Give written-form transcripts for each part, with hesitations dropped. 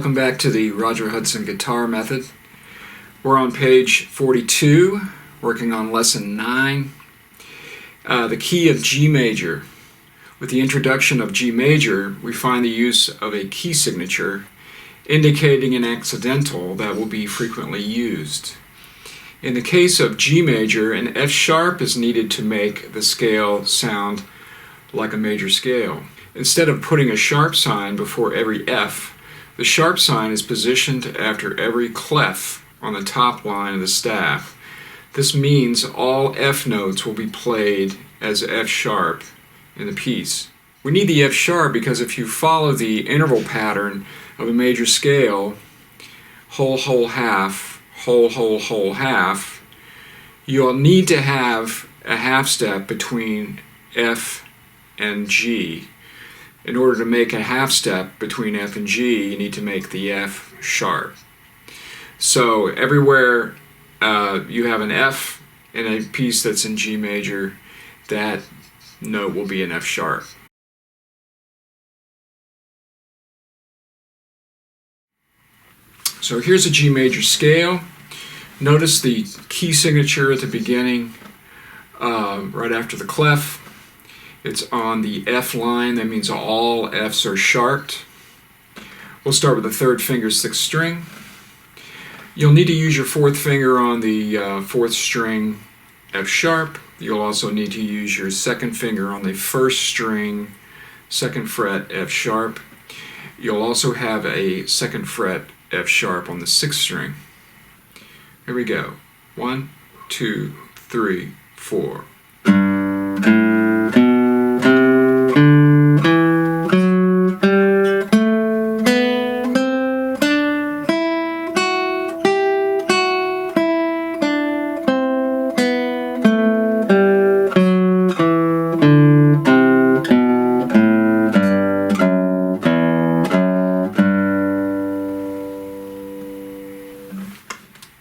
Welcome back to the Roger Hudson guitar method. We're on page 42, working on lesson 9, the key of G major. With the introduction of G major, we find the use of a key signature indicating an accidental that will be frequently used. In the case of G major, an F sharp is needed to make the scale sound like a major scale. Instead of putting a sharp sign before every F, the sharp sign is positioned after every clef on the top line of the staff. This means all F notes will be played as F sharp in the piece. We need the F sharp because if you follow the interval pattern of a major scale, whole, whole, half, whole, whole, whole, half, you'll need to have a half step between F and G. In order to make a half step between F and G, you need to make the F sharp. So everywhere you have an F in a piece that's in G major, that note will be an F sharp. So here's a G major scale. Notice the key signature at the beginning, right after the clef. It's on the F line. That means all Fs are sharped. We'll start with the third finger, 6th string. You'll need to use your fourth finger on the 4th string F sharp. You'll also need to use your second finger on the 1st string, 2nd fret F sharp. You'll also have a 2nd fret F sharp on the 6th string. Here we go. 1, 2, 3, 4.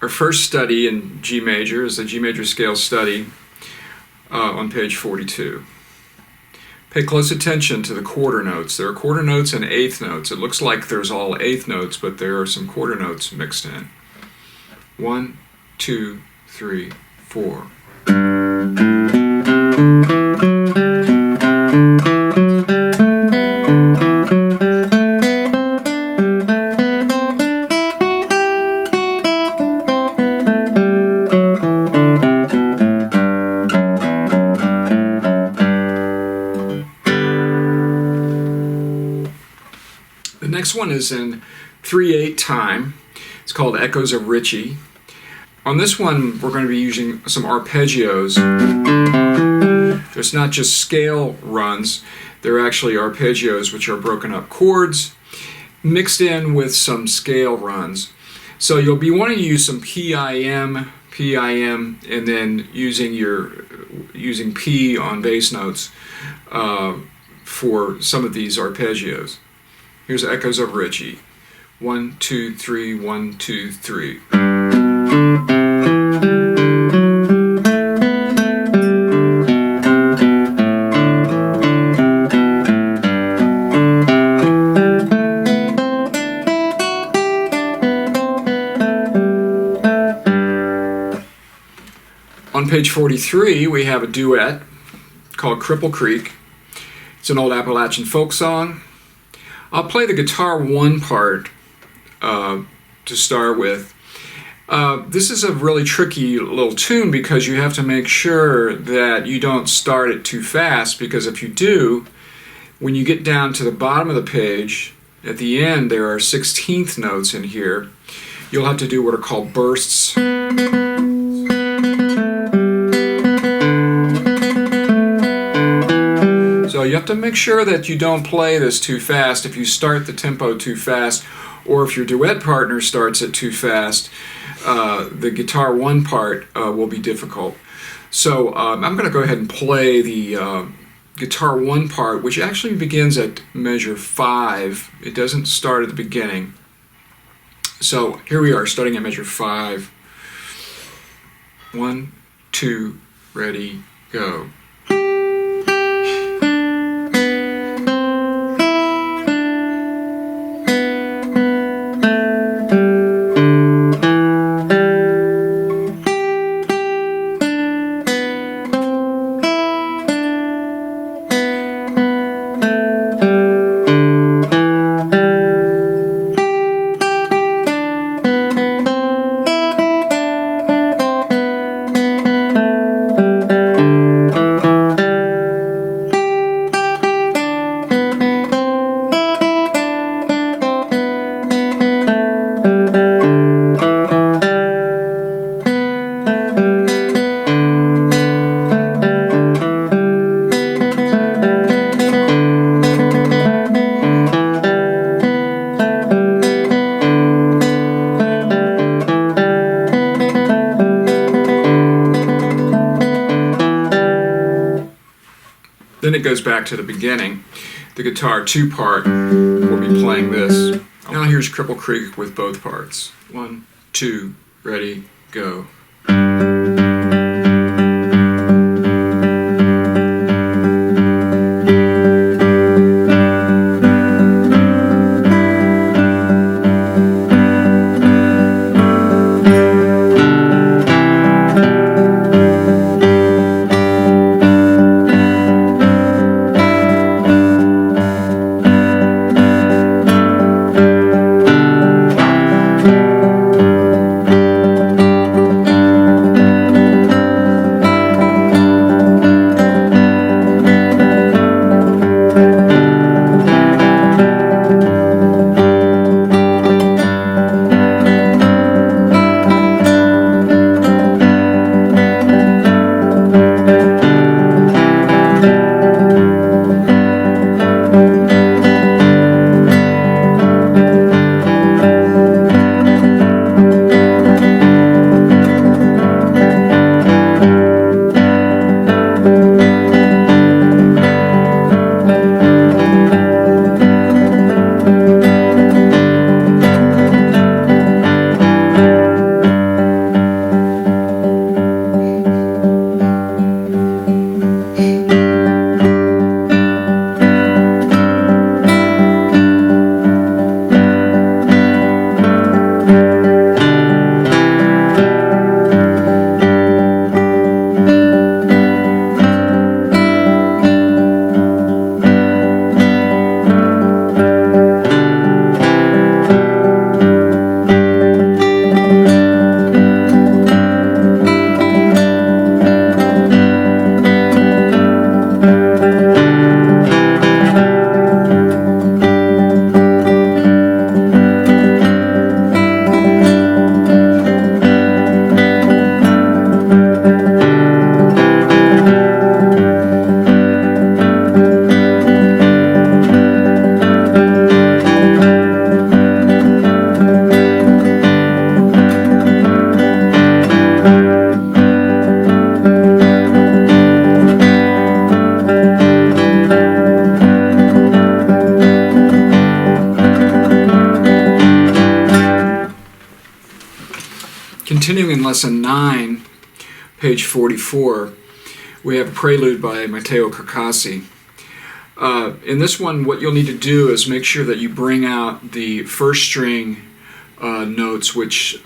Our first study in G major is the G major scale study on page 42. Pay close attention to the quarter notes. There are quarter notes and eighth notes. It looks like there's all eighth notes, but there are some quarter notes mixed in. 1, 2, 3, 4. The next one is in 3/8 time. It's called Echoes of Ritchie. On this one, we're going to be using some arpeggios. There's not just scale runs, they're actually arpeggios, which are broken up chords, mixed in with some scale runs. So you'll be wanting to use some PIM, and then using P on bass notes for some of these arpeggios. Here's Echoes of Ritchie. 1, 2, 3, 1, 2, 3. On page 43, we have a duet called Cripple Creek. It's an old Appalachian folk song. I'll play the guitar 1 part to start with. This is a really tricky little tune because you have to make sure that you don't start it too fast, because if you do, when you get down to the bottom of the page, at the end there are 16th notes in here. You'll have to do what are called bursts. So you have to make sure that you don't play this too fast. If you start the tempo too fast, or if your duet partner starts it too fast, the guitar 1 part will be difficult. So I'm going to go ahead and play the guitar 1 part, which actually begins at measure 5. It doesn't start at the beginning. So here we are, starting at measure 5. 1, 2, ready, go. goes back to the beginning. The guitar 2-part will be playing this. Now here's Cripple Creek with both parts. 1, 2, ready, go. Continuing in Lesson 9, page 44, we have a prelude by Matteo Carcassi. In this one, what you'll need to do is make sure that you bring out the first string notes, which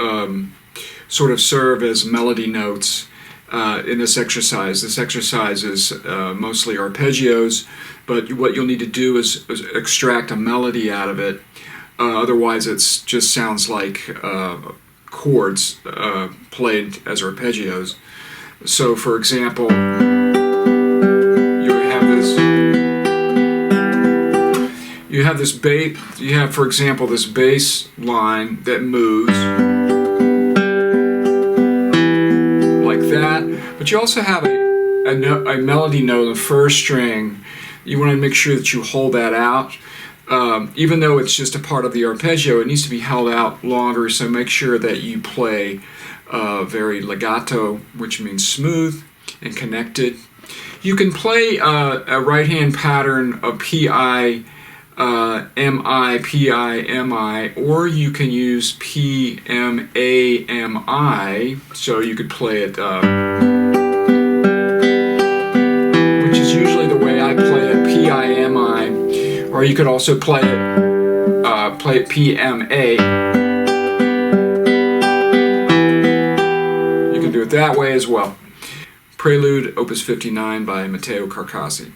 sort of serve as melody notes in this exercise. This exercise is mostly arpeggios, but what you'll need to do is extract a melody out of it. Otherwise, it just sounds like chords played as arpeggios. So, for example, you have this bass. You have, for example, this bass line that moves like that. But you also have a melody note in the first string. You want to make sure that you hold that out. Even though it's just a part of the arpeggio, it needs to be held out longer, so make sure that you play very legato, which means smooth and connected. You can play a right-hand pattern of P-I, M-I, P-I, M-I, or you can use P-M-A, M-I, so you could play it, which is usually the way I play it, P-I, M-I. Or you could also play it P-M-A. You can do it that way as well. Prelude, Opus 59 by Matteo Carcassi.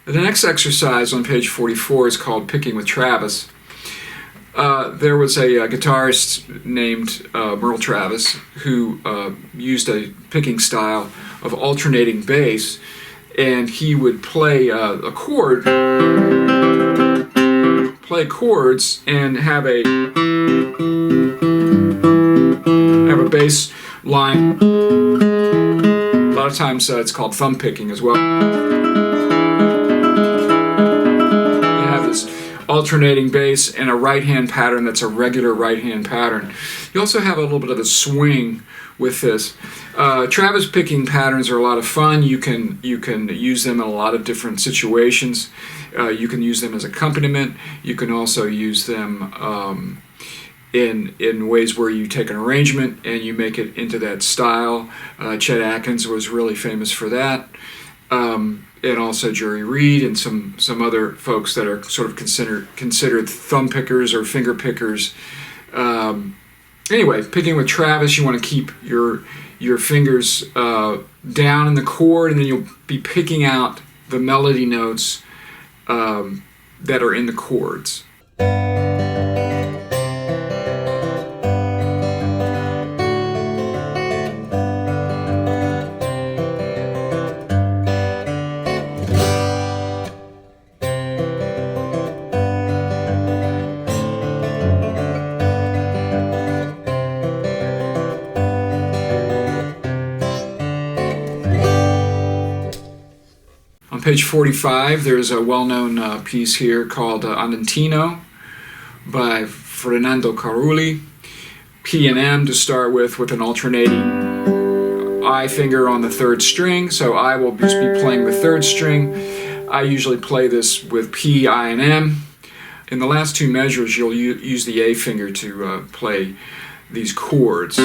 The next exercise on page 44 is called Picking with Travis. There was a guitarist named Merle Travis who used a picking style of alternating bass, and he would play play chords, and have a bass line. A lot of times it's called thumb picking as well. You have this alternating bass and a right-hand pattern that's a regular right-hand pattern. You also have a little bit of a swing with this. Travis picking patterns are a lot of fun. You can use them in a lot of different situations. You can use them as accompaniment. You can also use them in ways where you take an arrangement and you make it into that style. Chet Atkins was really famous for that. And also Jerry Reed and some other folks that are sort of considered thumb pickers or finger pickers. Anyway, picking with Travis, you want to keep your fingers down in the chord, and then you'll be picking out the melody notes that are in the chords. On page 45, there's a well-known piece here called Andantino by Fernando Carulli. P and M to start with an alternating I finger on the third string. So I will just be playing the third string. I usually play this with P, I, and M. In the last two measures, you'll use the A finger to play these chords.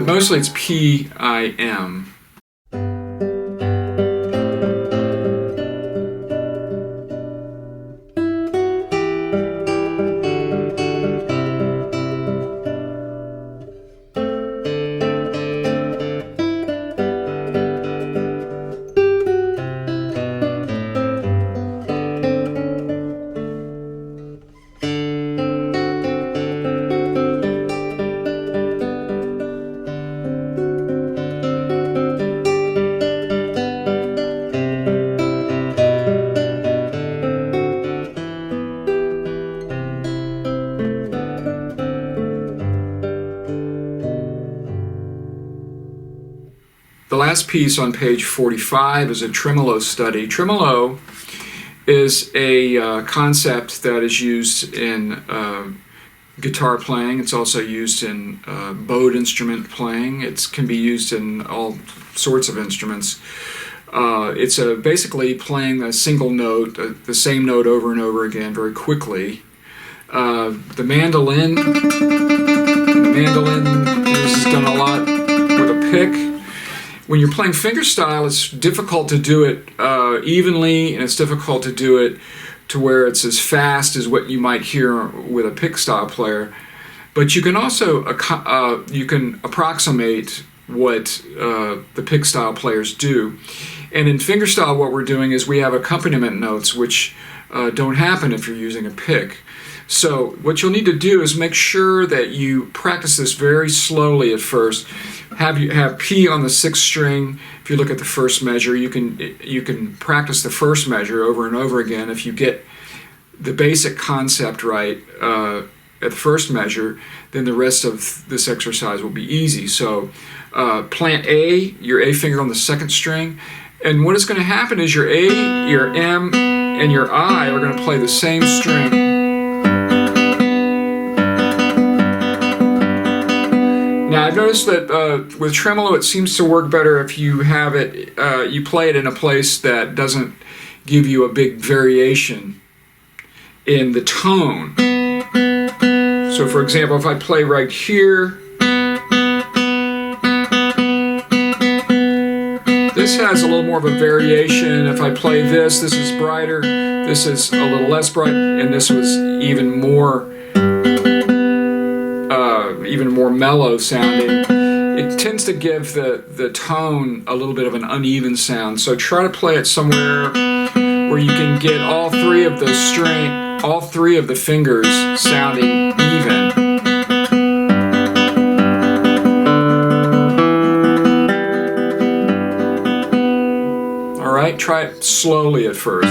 Mostly it's P, I, M. The last piece on page 45 is a tremolo study. Tremolo is a concept that is used in guitar playing. It's also used in bowed instrument playing. It can be used in all sorts of instruments. It's basically playing a single note, the same note over and over again very quickly. The mandolin is done a lot with a pick. When you're playing fingerstyle, it's difficult to do it evenly, and it's difficult to do it to where it's as fast as what you might hear with a pick style player. But you can also you can approximate what the pick style players do. And in fingerstyle, what we're doing is we have accompaniment notes, which don't happen if you're using a pick. So what you'll need to do is make sure that you practice this very slowly at first. Have P on the 6th string. If you look at the first measure, you can practice the first measure over and over again. If you get the basic concept right at the first measure, then the rest of this exercise will be easy. So plant A, your A finger on the 2nd string, and what is going to happen is your A, your M, and your I are going to play the same string. Now I've noticed that with tremolo it seems to work better if you have it, you play it in a place that doesn't give you a big variation in the tone. So for example, if I play right here, this has a little more of a variation. If I play this is brighter, this is a little less bright, and this was even more mellow sounding. It tends to give the tone a little bit of an uneven sound. So try to play it somewhere where you can get all three of the fingers sounding even. try it slowly at first.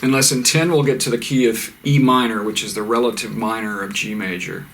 In lesson 10, we'll get to the key of E minor, which is the relative minor of G major.